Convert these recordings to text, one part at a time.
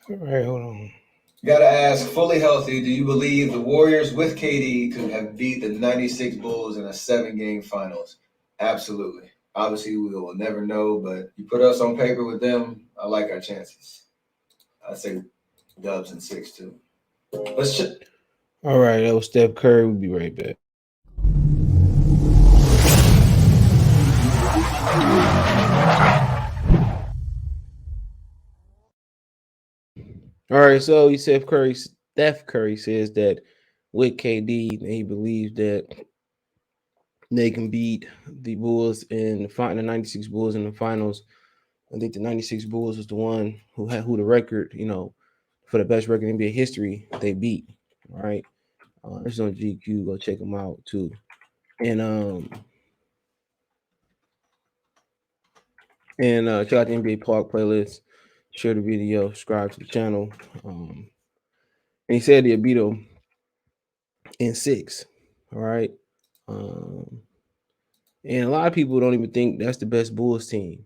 All right, hold on. Gotta ask, fully healthy, do you believe the Warriors with KD could have beat the 96 Bulls in a 7 game finals? Absolutely. Obviously, we will never know, but you put us on paper with them, I like our chances. I say Dubs in six, too. Let's ch- All right, that was Steph Curry. We'll be right back. All right, so he said Steph Curry says that with KD, he believes that they can beat the Bulls in the 96 Bulls in the finals. I think the 96 Bulls was the one who the record, for the best record in NBA history, they beat. All right. This is on GQ. Go check them out too. And check out the NBA Park playlist. Share the video. Subscribe to the channel. And he said he'll beat them in six. All right. Um, and a lot of people don't even think that's the best Bulls team.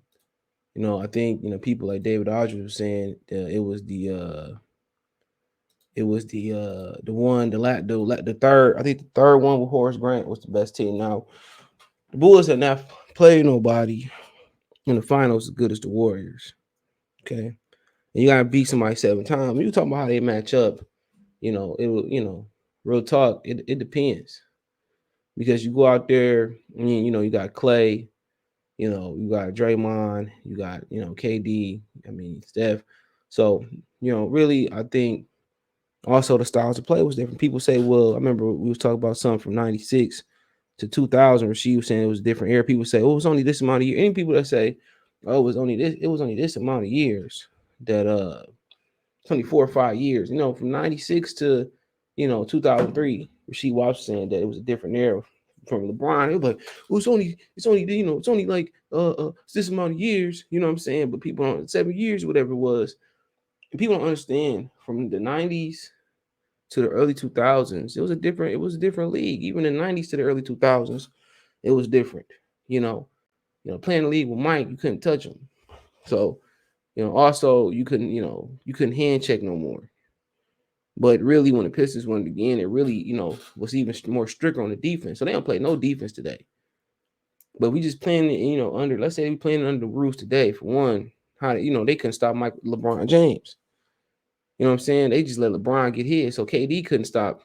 I think people like David Aldridge was saying it was the one the third. I think the third one with Horace Grant was the best team. Now the Bulls have not played nobody in the finals as good as the Warriors. Okay, and you gotta beat somebody 7 times. You talking about how they match up? It will. Real talk. It depends because you go out there. I mean, you got Clay. You got Draymond. You got KD. I mean Steph. So really, I think also the styles of play was different. People say, well, I remember we was talking about something from '96 to 2000. Rasheed was saying it was a different era. People say, oh, it was only this amount of years. Any people that say, oh, it was only this amount of years that 24 or 5 years. From '96 to 2003. Rasheed Watts was saying that it was a different era from LeBron. It was like, oh, it's only like it's this amount of years. You know what I'm saying? But people don't 7 years, whatever it was. And people don't understand from the '90s to the early 2000s, it was a different league. Even in the '90s to the early 2000s, it was different. You know, playing the league with Mike, you couldn't touch him. So, also you couldn't hand check no more. But really, when the Pistons wanted to get in, it really, was even more stricter on the defense. So they don't play no defense today. But we just playing, under. Let's say we playing under the rules today. For one, they couldn't stop LeBron James. You know what I'm saying? They just let LeBron get his. So KD couldn't stop,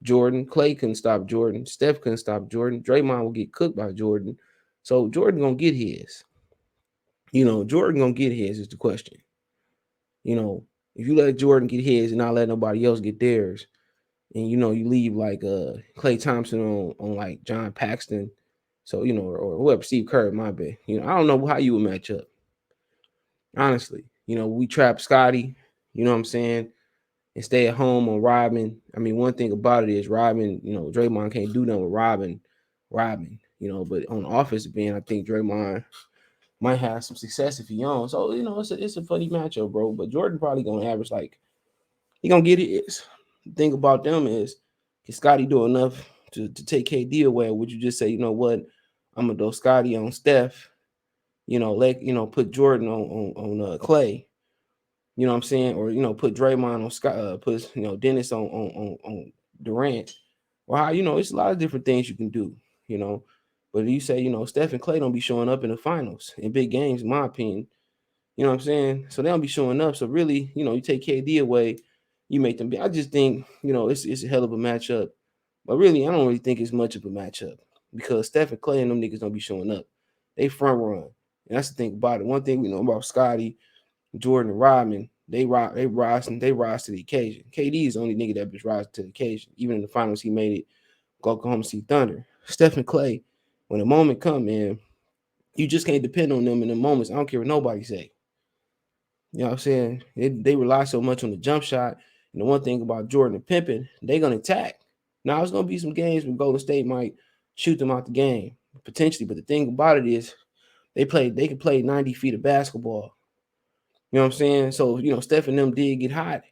Jordan. Clay couldn't stop Jordan. Steph couldn't stop Jordan. Draymond will get cooked by Jordan. So Jordan gonna get his. Jordan gonna get his is the question. You know, if you let Jordan get his and not let nobody else get theirs, and you leave like Clay Thompson on like John Paxton, so or whoever Steve Kerr, my bad. I don't know how you would match up. Honestly, we trap Scotty. You know what I'm saying? And stay at home on Robin. I mean, one thing about it is Robin, Draymond can't do nothing with Robin, but on the offensive end, I think Draymond might have some success if he on. So, it's a funny matchup, bro. But Jordan probably gonna average like he gonna get his. The thing about them is can Scotty do enough to take KD away? Or would you just say, you know what, I'm gonna throw Scotty on Steph, put Jordan on Clay, you know what I'm saying? Or put Draymond on Scott, put Dennis on Durant. Or how it's a lot of different things you can do, you know. But you say Steph and Clay don't be showing up in the finals in big games, in my opinion. You know what I'm saying? So they don't be showing up. So really, you take KD away, you make them. I just think it's a hell of a matchup. But really, I don't really think it's much of a matchup because Steph and Clay and them niggas don't be showing up. They front run, and that's the thing about it. One thing we know about Scotty, Jordan and Rodman, they rise to the occasion. KD is the only nigga that just rise to the occasion. Even in the finals, he made it. Go Oklahoma City Thunder. Stephen Clay, when the moment come, man, you just can't depend on them in the moments. I don't care what nobody say. You know what I'm saying? They rely so much on the jump shot. And the one thing about Jordan and Pippen, they gonna attack. Now it's gonna be some games where Golden State might shoot them out the game potentially, but the thing about it is they can play 90 feet of basketball. You know what I'm saying? So, Steph and them did get hot.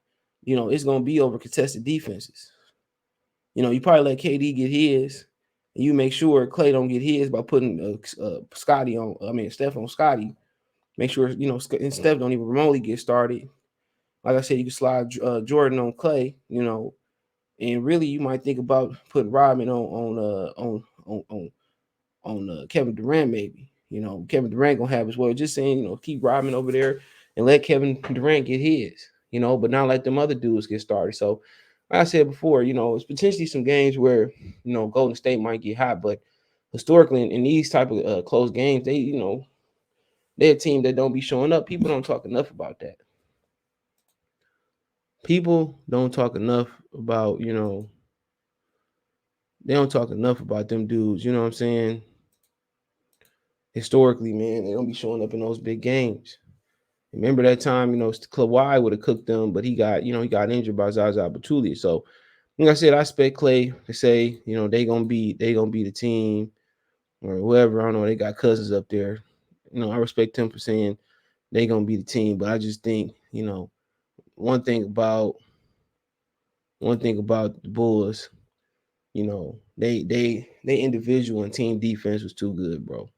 It's gonna be over contested defenses. You probably let KD get his, and you make sure Clay don't get his by putting Steph on Scotty. Make sure and Steph don't even remotely get started. Like I said, you can slide Jordan on Clay, and really you might think about putting Rodman on Kevin Durant maybe. Kevin Durant gonna have his way. Just saying, keep Rodman over there and let Kevin Durant get his. But not let them other dudes get started. So, like I said before, it's potentially some games where Golden State might get hot, but historically in these type of close games, they're a team that don't be showing up. People don't talk enough about that. People don't talk enough about they don't talk enough about them dudes. You know what I'm saying? Historically, man, they don't be showing up in those big games. Remember that time, Kawhi would have cooked them, but he got injured by Zaza Pachulia. So, like I said, I expect Clay to say, they gonna be the team or whoever. I don't know. They got cousins up there. I respect him for saying they gonna be the team, but I just think, one thing about the Bulls, they individual and team defense was too good, bro.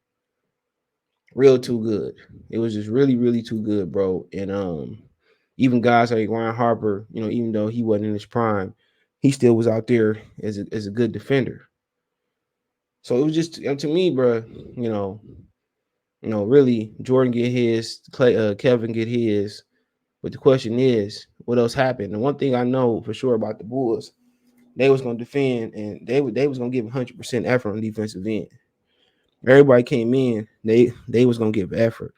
Real too good. It was just really, really too good, bro. And even guys like Ryan Harper, even though he wasn't in his prime, he still was out there as a good defender. So it was just to me, bro. You know, really Jordan get his, Kevin get his. But the question is, what else happened? And one thing I know for sure about the Bulls, they was gonna defend and they was gonna give 100% effort on defensive end. Everybody came in, they was gonna give effort.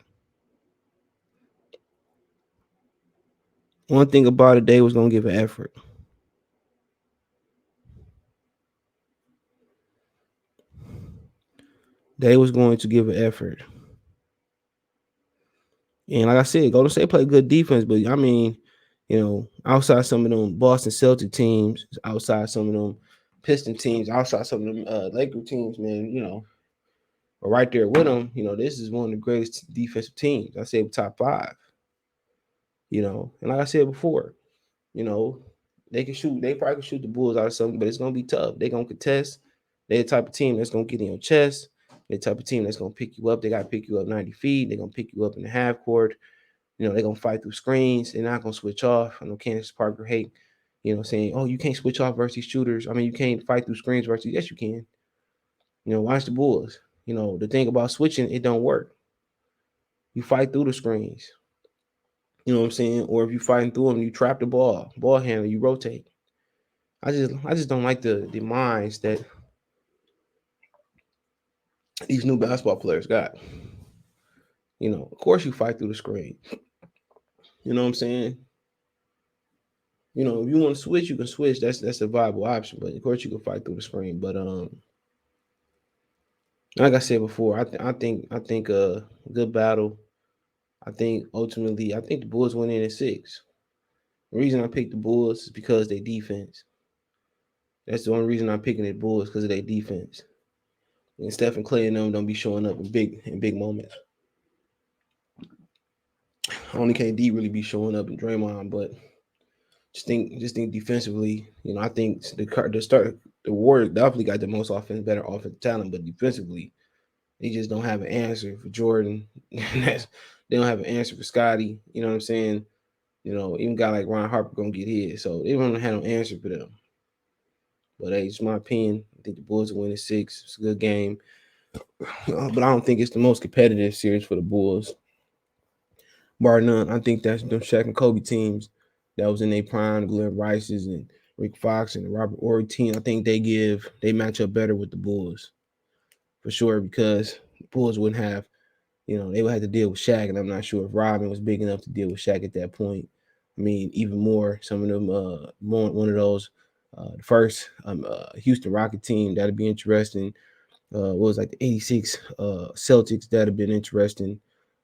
One thing about it, they was gonna give an effort. They was going to give an effort. And like I said, Golden State played good defense, but I mean, outside some of them Boston Celtic teams, outside some of them Piston teams, outside some of them Laker teams, man, are right there with them. This is one of the greatest defensive teams. I say top five. And like I said before, you know, they can shoot. They probably can shoot the Bulls out of something, but it's gonna be tough. They're gonna contest. They're the type of team that's gonna get in your chest. They're the type of team that's gonna pick you up. They gotta pick you up 90 feet. They're gonna pick you up in the half court. They're gonna fight through screens. They're not gonna switch off. I know Candace Parker hate, saying, "Oh, you can't switch off versus shooters." I mean, you can't fight through screens versus. Yes, you can. Watch the Bulls. The thing about switching, it don't work. You fight through the screens. You know what I'm saying? Or if you fighting through them, you trap the ball handler, you rotate. I just don't like the minds that these new basketball players got. Of course you fight through the screen. You know what I'm saying? If you want to switch, you can switch. That's a viable option. But of course you can fight through the screen. But like I said before, I think good battle. I think ultimately I think the Bulls went in at 6. The reason I picked the Bulls is because they defense. That's the only reason I'm picking the Bulls because of their defense. And Steph and Clay and them don't be showing up in big moments. Only KD really be showing up in Draymond, but just think defensively, I think the Warriors definitely got the most better offensive talent, but defensively, they just don't have an answer for Jordan. They don't have an answer for Scotty. You know what I'm saying? Even a guy like Ron Harper gonna get his, so they don't have no answer for them. But hey, it's my opinion. I think the Bulls will win in 6. It's a good game, but I don't think it's the most competitive series for the Bulls, bar none. I think that's them Shaq and Kobe teams that was in their prime, the Glenn Rices and Rick Fox and the Robert Horry team. I think they match up better with the Bulls for sure because the Bulls wouldn't have, they would have to deal with Shaq, and I'm not sure if Robin was big enough to deal with Shaq at that point. I mean, even more, some of them, one of those, the first Houston Rocket team that'd be interesting. What was like the '86 Celtics that'd have been interesting.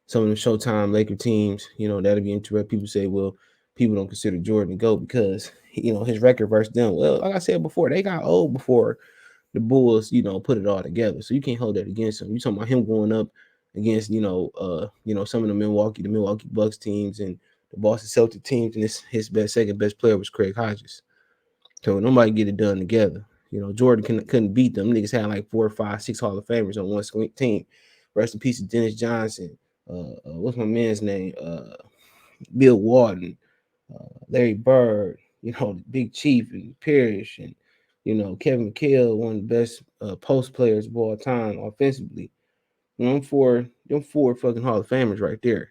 Some of the Showtime Laker teams, that'd be interesting. People say, well, people don't consider Jordan to go because his record versus them. Well, like I said before, they got old before the Bulls, put it all together. So you can't hold that against him. You talking about him going up against, some of the Milwaukee Bucks teams and the Boston Celtic teams, and his second best player was Craig Hodges. So nobody get it done together. Jordan couldn't beat them. Niggas had like 4, 5, 6 Hall of Famers on one team. Rest in peace to Dennis Johnson. What's my man's name? Bill Walton. Larry Bird, Big Chief and Parrish, and Kevin McHale, one of the best post players of all time offensively. Them four fucking Hall of Famers right there.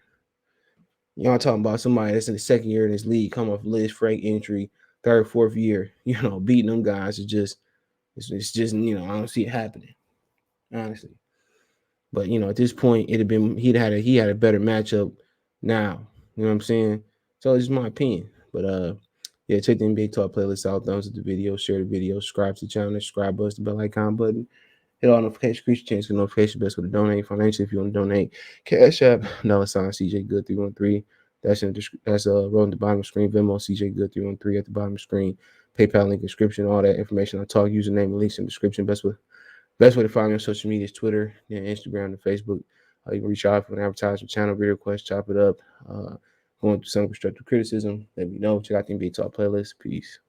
Y'all talking about somebody that's in the second year in this league, come off Liz Frank injury, third, fourth year, beating them guys is just it's just I don't see it happening, honestly. But at this point, it'd have been he had a better matchup now. You know what I'm saying? So it's just my opinion. But yeah, check the NBA Talk playlist out. Thumbs up the video, share the video, subscribe to the channel, subscribe us the bell icon button. Hit all notifications, creature change the notification best way to donate financially if you want to donate. Cash App, $ CJ Good 313. That's rolling the bottom of the screen. Venmo CJ Good 313 at the bottom of the screen. PayPal link description, all that information. I talk username and links in the description. Best way to find me on social media is Twitter, Instagram, and Facebook. You can reach out for an advertisement channel, video request, chop it up. Going through some constructive criticism. Let me know. Check out the NBA Talk playlist. Peace.